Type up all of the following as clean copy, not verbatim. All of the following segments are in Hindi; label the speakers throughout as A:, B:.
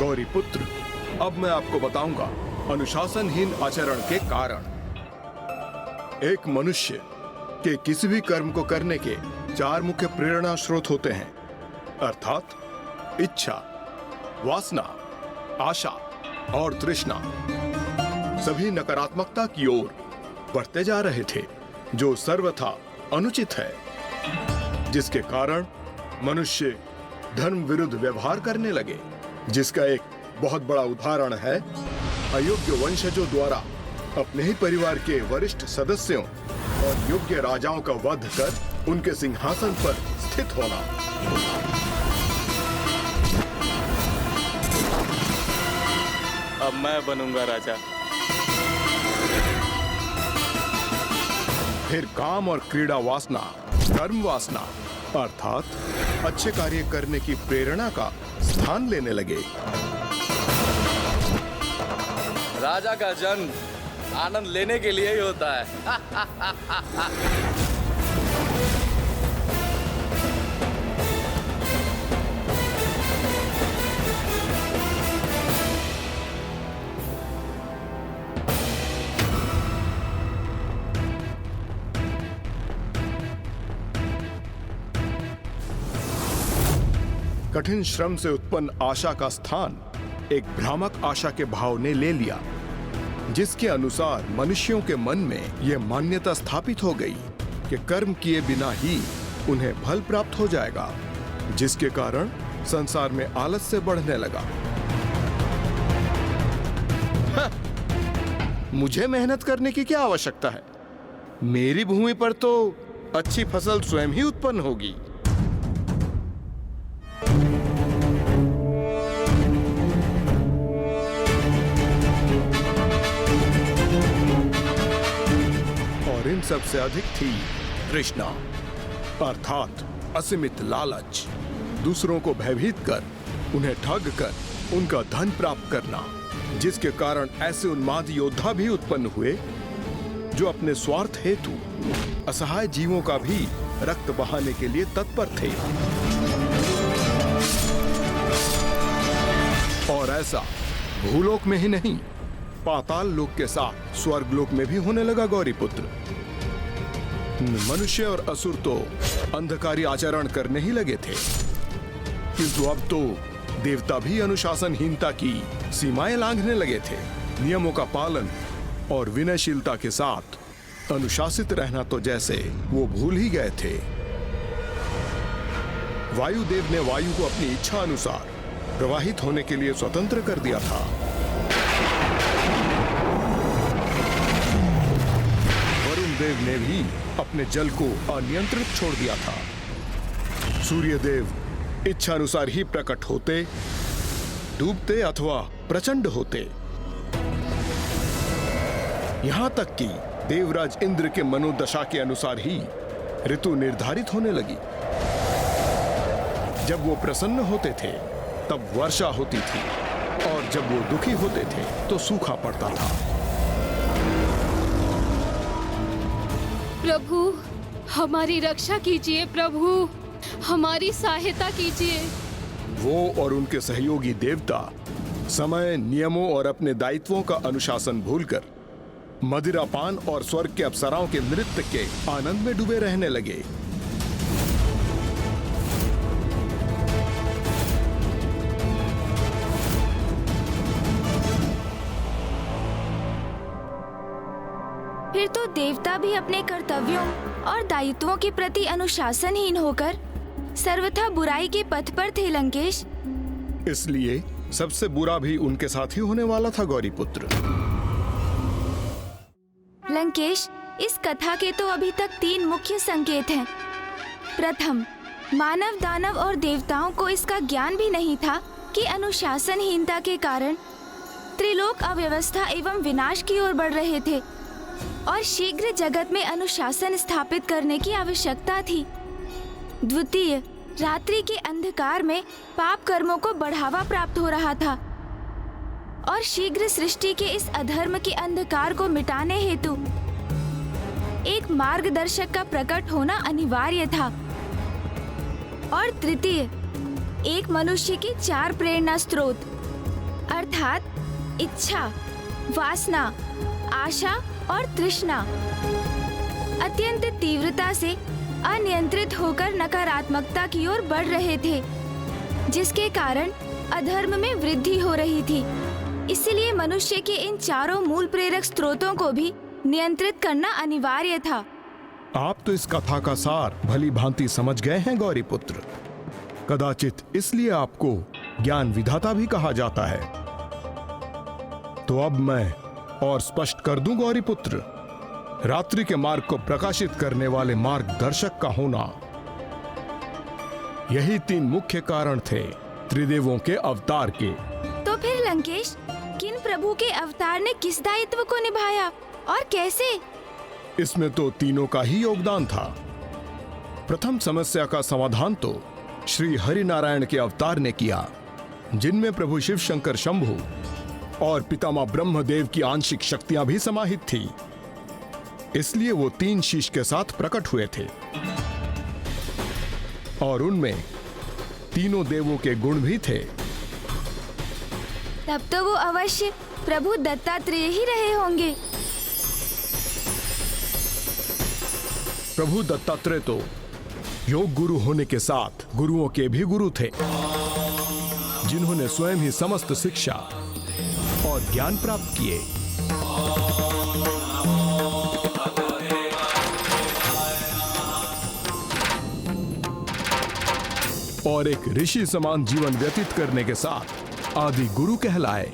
A: गौरी पुत्र, अब मैं आपको बताऊंगा अनुशासनहीन आचरण के कारण। एक मनुष्य के किसी भी कर्म को करने के 4 मुख्य प्रेरणा स्रोत होते हैं, अर्थात इच्छा, वासना, आशा और तृष्णा। सभी नकारात्मकता की ओर बढ़ते जा रहे थे, जो सर्वथा अनुचित है, जिसके कारण मनुष्य धर्म विरुद्ध व्यवहार करने लगे, जिसका एक बहुत बड़ा उदाहरण है अयोग्य वंशजों द्वारा अपने ही परिवार के वरिष्ठ सदस्यों और योग्य राजाओं का वध कर उनके सिंहासन पर स्थित होना।
B: अब मैं बनूंगा राजा।
A: फिर काम और क्रीड़ा वासना, कर्म वासना अर्थात अच्छे कार्य करने की प्रेरणा का स्थान लेने लगे।
B: राजा का जन्म आनंद लेने के लिए ही होता है।
A: कठिन श्रम से उत्पन्न आशा का स्थान एक भ्रामक आशा के भाव ने ले लिया, जिसके अनुसार मनुष्यों के मन में यह मान्यता स्थापित हो गई कि कर्म किए बिना ही उन्हें फल प्राप्त हो जाएगा, जिसके कारण संसार में आलस्य बढ़ने लगा। मुझे मेहनत करने की क्या आवश्यकता है? मेरी भूमि पर तो अच्छी फसल स्वयं ही उत्पन्न होगी। सबसे अधिक थी तृष्णा, अर्थात असीमित लालच, दूसरों को भयभीत कर उन्हें ठग कर उनका धन प्राप्त करना, जिसके कारण ऐसे उन्माद योद्धा भी उत्पन्न हुए जो अपने स्वार्थ हेतु असहाय जीवों का भी रक्त बहाने के लिए तत्पर थे। और ऐसा भूलोक में ही नहीं, पाताल लोक के साथ स्वर्ग लोक में भी होने लगा। गौरी पुत्र, मनुष्य और असुर तो अंधकारी आचरण करने ही लगे थे, किंतु अब तो देवता भी अनुशासनहीनता की सीमाएं लांघने लगे थे। नियमों का पालन और विनयशीलता के साथ अनुशासित रहना तो जैसे वो भूल ही गए थे। वायुदेव ने वायु को अपनी इच्छा अनुसार प्रवाहित होने के लिए स्वतंत्र कर दिया था। वरुण देव ने भी अपने जल को अनियंत्रित छोड़ दिया था। सूर्यदेव इच्छा अनुसार ही प्रकट होते, डूबते अथवा प्रचंड होते। यहां तक कि देवराज इंद्र के मनोदशा के अनुसार ही ऋतु निर्धारित होने लगी। जब वो प्रसन्न होते थे तब वर्षा होती थी, और जब वो दुखी होते थे तो सूखा पड़ता था।
C: प्रभु, हमारी रक्षा कीजिए। प्रभु, हमारी सहायता कीजिए।
A: वो और उनके सहयोगी देवता समय, नियमों और अपने दायित्वों का अनुशासन भूलकर मदिरापान और स्वर्ग के अप्सराओं के नृत्य के आनंद में डूबे रहने लगे।
D: फिर तो देवता भी अपने कर्तव्यों और दायित्वों के प्रति अनुशासनहीन होकर सर्वथा बुराई के पथ पर थे लंकेश।
A: इसलिए सबसे बुरा भी उनके साथ ही होने वाला था। गौरी पुत्र,
D: लंकेश, इस कथा के तो अभी तक 3 मुख्य संकेत हैं। प्रथम, मानव, दानव और देवताओं को इसका ज्ञान भी नहीं था कि अनुशासनहीनता के कारण त्रिलोक अव्यवस्था एवं विनाश की ओर बढ़ रहे थे और शीघ्र जगत में अनुशासन स्थापित करने की आवश्यकता थी। द्वितीय, रात्रि के अंधकार में पाप कर्मों को बढ़ावा प्राप्त हो रहा था और शीघ्र सृष्टि के इस अधर्म के अंधकार को मिटाने हेतु एक मार्गदर्शक का प्रकट होना अनिवार्य था। और तृतीय, एक मनुष्य की 4 प्रेरणा स्रोत अर्थात इच्छा, वासना, आशा और तृष्णा अत्यंत तीव्रता से अनियंत्रित होकर नकारात्मकता की ओर बढ़ रहे थे, जिसके कारण अधर्म में वृद्धि हो रही थी। इसलिए मनुष्य के इन चारों मूल प्रेरक स्रोतों को भी नियंत्रित करना अनिवार्य था।
A: आप तो इस कथा का सार भली भांति समझ गए हैं गौरी पुत्र। कदाचित इसलिए आपको ज्ञान विधाता भी कहा जाता है। तो अब मैं और स्पष्ट कर दूं गौरी पुत्र, रात्रि के मार्ग को प्रकाशित करने वाले मार्गदर्शक का होना, यही 3 मुख्य कारण थे त्रिदेवों के अवतार के।
D: तो फिर लंकेश, किन प्रभु के अवतार ने किस दायित्व को निभाया और कैसे?
A: इसमें तो तीनों का ही योगदान था। प्रथम समस्या का समाधान तो श्री हरि नारायण के अवतार ने किया, जिनमें प्रभु शिव शंकर शंभु और पितामह ब्रह्मदेव की आंशिक शक्तियां भी समाहित थी। इसलिए वो 3 शीश के साथ प्रकट हुए थे और उनमें तीनों देवों के गुण भी थे।
D: तब तो वो अवश्य प्रभु दत्तात्रेय ही रहे होंगे।
A: प्रभु दत्तात्रेय तो योग गुरु होने के साथ गुरुओं के भी गुरु थे, जिन्होंने स्वयं ही समस्त शिक्षा और ज्ञान प्राप्त किए। और एक ऋषि समान जीवन व्यतीत करने के साथ आदि गुरु कहलाए।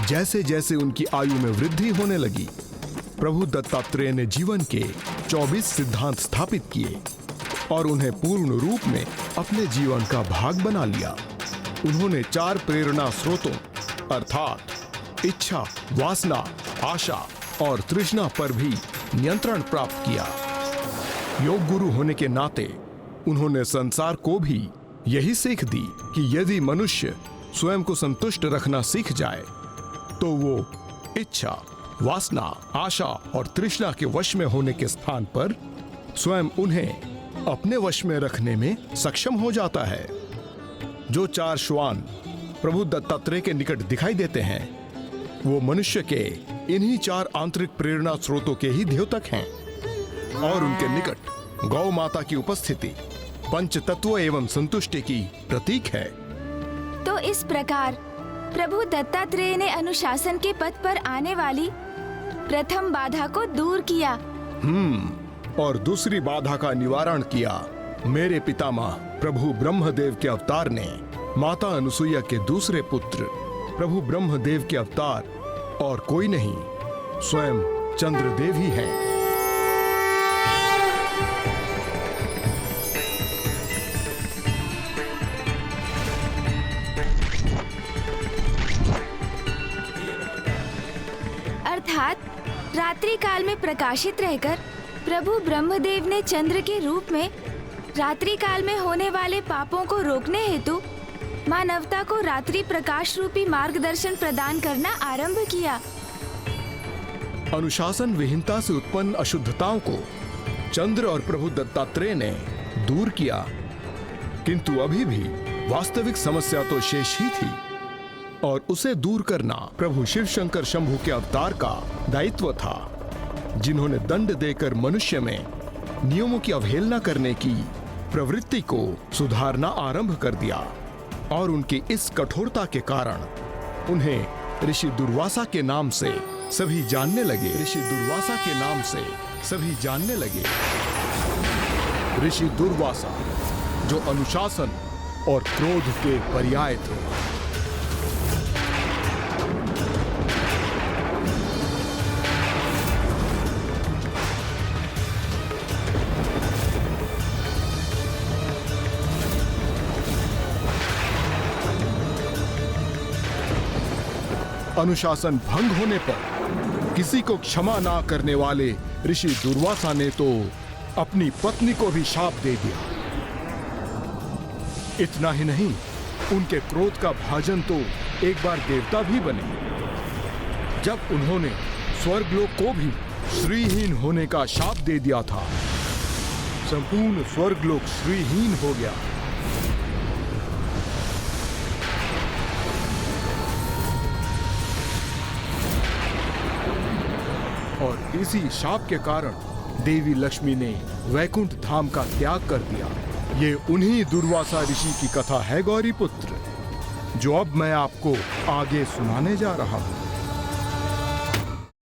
A: जैसे जैसे उनकी आयु में वृद्धि होने लगी, प्रभु दत्तात्रेय ने जीवन के 24 सिद्धांत स्थापित किए और उन्हें पूर्ण रूप में अपने जीवन का भाग बना लिया। उन्होंने 4 प्रेरणा स्रोतों अर्थात इच्छा, वासना, आशा और तृष्णा पर भी नियंत्रण प्राप्त किया। योग गुरु होने के नाते उन्होंने संसार को भी यही सीख दी कि यदि मनुष्य स्वयं को संतुष्ट रखना सीख जाए तो वो इच्छा, वासना, आशा और तृष्णा के वश में होने के स्थान पर स्वयं उन्हें अपने वश में रखने में सक्षम हो जाता है। जो 4 श्वान प्रभु दत्तात्रेय के निकट दिखाई देते हैं, वो मनुष्य के इन्हीं 4 आंतरिक प्रेरणा स्रोतों के ही द्योतक हैं और उनके निकट गौ माता की उपस्थिति पंच तत्व एवं संतुष्टि की प्रतीक है।
D: तो इस प्रकार प्रभु दत्तात्रेय ने अनुशासन के पथ पर आने वाली प्रथम बाधा को दूर किया।
A: और दूसरी बाधा का निवारण किया मेरे पितामह प्रभु ब्रह्मदेव के अवतार ने। माता अनुसुईया के दूसरे पुत्र प्रभु ब्रह्मदेव के अवतार और कोई नहीं, स्वयं चंद्रदेव ही हैं।
D: अर्थात रात्रि काल में प्रकाशित रहकर प्रभु ब्रह्मदेव ने चंद्र के रूप में रात्रि काल में होने वाले पापों को रोकने हेतु मानवता को रात्रि प्रकाश रूपी मार्गदर्शन प्रदान करना आरंभ किया।
A: अनुशासन विहीनता से उत्पन्न अशुद्धताओं को चंद्र और प्रभु दत्तात्रेय ने दूर किया, किंतु अभी भी वास्तविक समस्या तो शेष ही थी और उसे दूर करना प्रभु शिव शंकर शंभु के अवतार का दायित्व था, जिन्होंने दंड देकर मनुष्य में नियमों की अवहेलना करने की प्रवृत्ति को सुधारना आरंभ कर दिया। और उनकी इस कठोरता के कारण उन्हें ऋषि दुर्वासा के नाम से सभी जानने लगे। ऋषि दुर्वासा के नाम से सभी जानने लगे। ऋषि दुर्वासा, जो अनुशासन और क्रोध के पर्याय थे। अनुशासन भंग होने पर किसी को क्षमा ना करने वाले ऋषि दुर्वासा ने तो अपनी पत्नी को भी शाप दे दिया। इतना ही नहीं, उनके क्रोध का भाजन तो एक बार देवता भी बने, जब उन्होंने स्वर्गलोक को भी श्रीहीन होने का शाप दे दिया था। संपूर्ण स्वर्गलोक श्रीहीन हो गया। और इसी शाप के कारण देवी लक्ष्मी ने वैकुंठ धाम का त्याग कर दिया। ये उन्हीं दुर्वासा ऋषि की कथा है गौरी पुत्र, जो अब मैं आपको आगे सुनाने जा रहा हूँ।